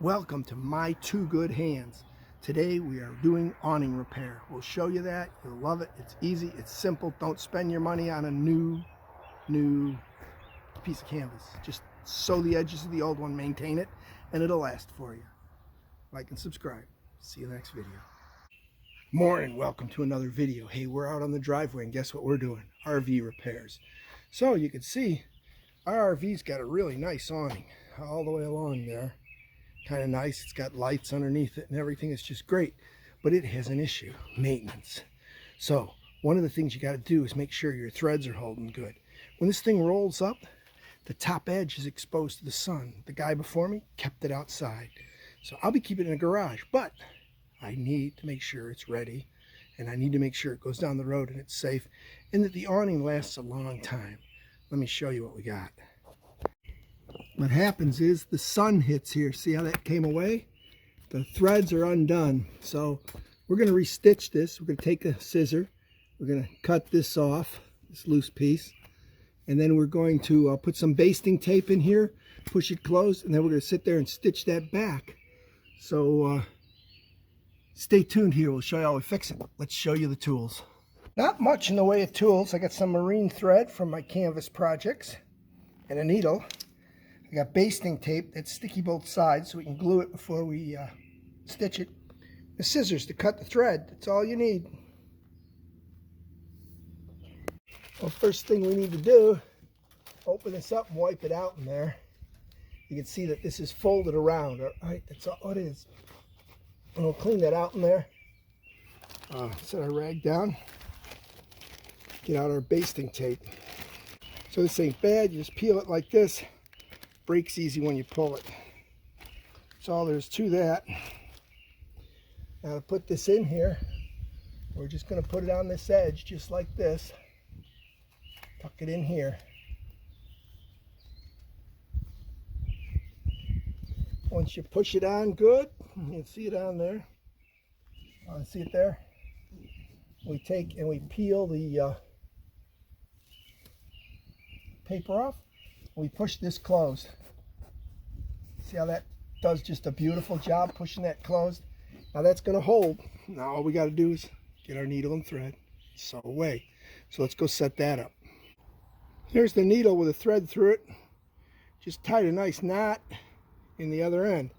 Welcome to my two good hands. Today we are doing awning repair. We'll show you that. You'll love it. It's easy. It's simple. Don't spend your money on a new piece of canvas. Just sew the edges of the old one, maintain it, and it'll last for you. Like and subscribe. See you next video. Morning. Welcome to another video. Hey, we're out on the driveway and guess what we're doing? RV repairs. So you can see our RV's got a really nice awning all the way along there. Kind of nice. It's got lights underneath it and everything. It's just great, but it has an issue: maintenance. So one of the things you got to do is make sure your threads are holding good. When this thing rolls up, the top edge is exposed to the sun. The guy before me kept it outside, so I'll be keeping it in the garage, but I need to make sure it's ready, and I need to make sure it goes down the road and it's safe, and that the awning lasts a long time. Let me show you what we got. What happens is the sun hits here. See how that came away? The threads are undone. So we're going to restitch this. We're going to take a scissor. We're going to cut this off, this loose piece. And then we're going to put some basting tape in here, push it closed, and then we're going to sit there and stitch that back. So stay tuned here. We'll show you how we fix it. Let's show you the tools. Not much in the way of tools. I got some marine thread from my canvas projects and a needle. I got basting tape that's sticky both sides so we can glue it before we stitch it. The scissors to cut the thread. That's all you need. Well, first thing we need to do, open this up and wipe it out in there. You can see that this is folded around. All right, that's all it is. And we'll clean that out in there. Set our rag down. Get out our basting tape. So this ain't bad. You just peel it like this. Breaks easy when you pull it. That's all there's to that. Now to put this in here, we're just going to put it on this edge just like this. Tuck it in here. Once you push it on good, you can see it on there. See it there? We take and we peel the paper off. We push this closed. See how that does just a beautiful job pushing that closed? Now that's going to hold. Now all we got to do is get our needle and thread, sew away. So let's go set that up. Here's the needle with a thread through it. Just tied a nice knot in the other end.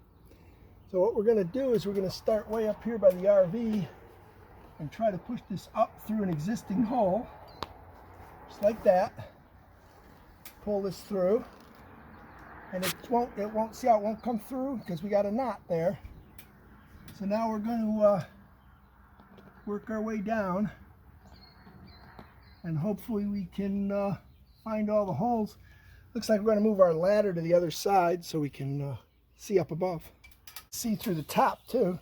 So what we're going to do is we're going to start way up here by the RV and try to push this up through an existing hole, just like that. Pull this through, and it won't see how it won't come through because we got a knot there. So now we're going to work our way down, and hopefully we can find all the holes. Looks like we're going to move our ladder to the other side so we can see up above, see through the top too,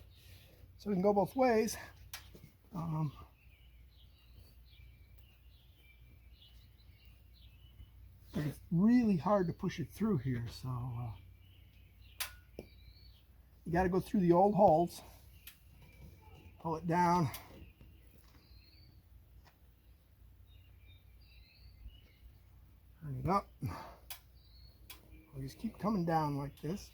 so we can go both ways. But it's really hard to push it through here, so you got to go through the old holes, pull it down, turn it up. We'll just keep coming down like this.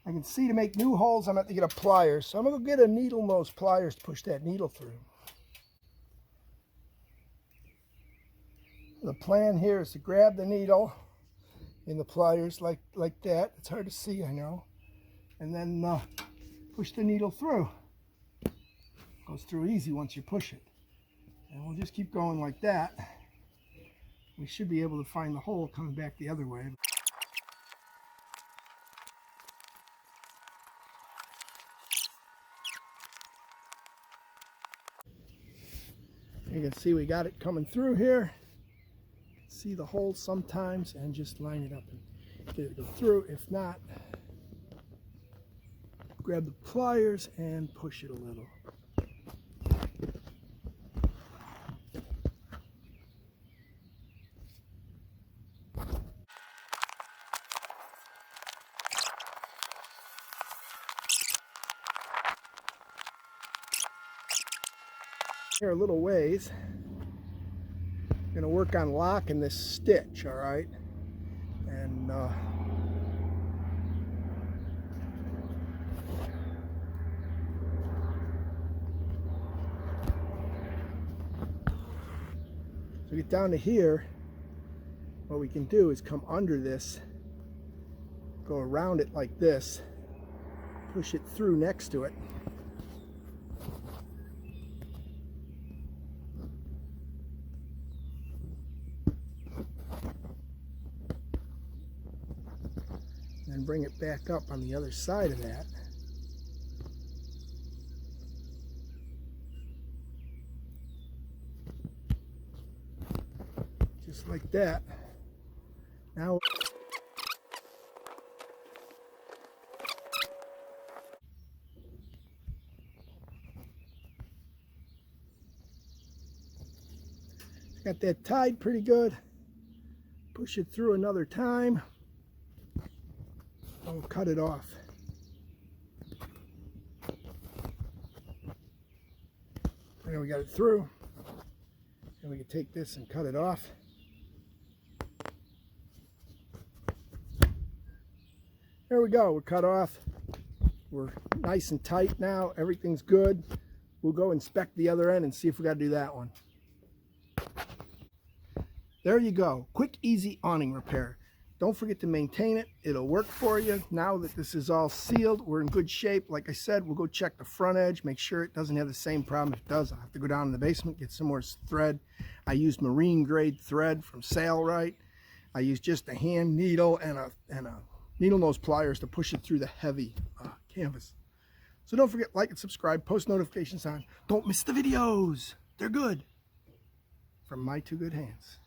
I can see to make new holes I'm going to have to get a pliers, so I'm going to get a needle nose pliers to push that needle through. The plan here is to grab the needle in the pliers like that. It's hard to see, I know. And then push the needle through. It goes through easy once you push it. And we'll just keep going like that. We should be able to find the hole coming back the other way. You can see we got it coming through here. See the holes sometimes and just line it up and get it to go through. If not, grab the pliers and push it a little. Here a little ways. going to work on locking this stitch, all right? And so get down to here, what we can do is come under this, go around it like this, push it through next to it. And bring it back up on the other side of that. Just like that. Now got that tied pretty good. Push it through another time. We'll cut it off. And we got it through. And we can take this and cut it off. There we go, we're cut off. We're nice and tight now, everything's good. We'll go inspect the other end and see if we got to do that one. There you go, quick, easy awning repair. Don't forget to maintain it, it'll work for you. Now that this is all sealed, we're in good shape. Like I said, we'll go check the front edge, make sure it doesn't have the same problem. If it does, I'll have to go down in the basement, get some more thread. I used marine grade thread from Sailrite. I used just a hand needle and a needle nose pliers to push it through the heavy canvas. So don't forget, like and subscribe, post notifications on. Don't miss the videos. They're good. From my two good hands.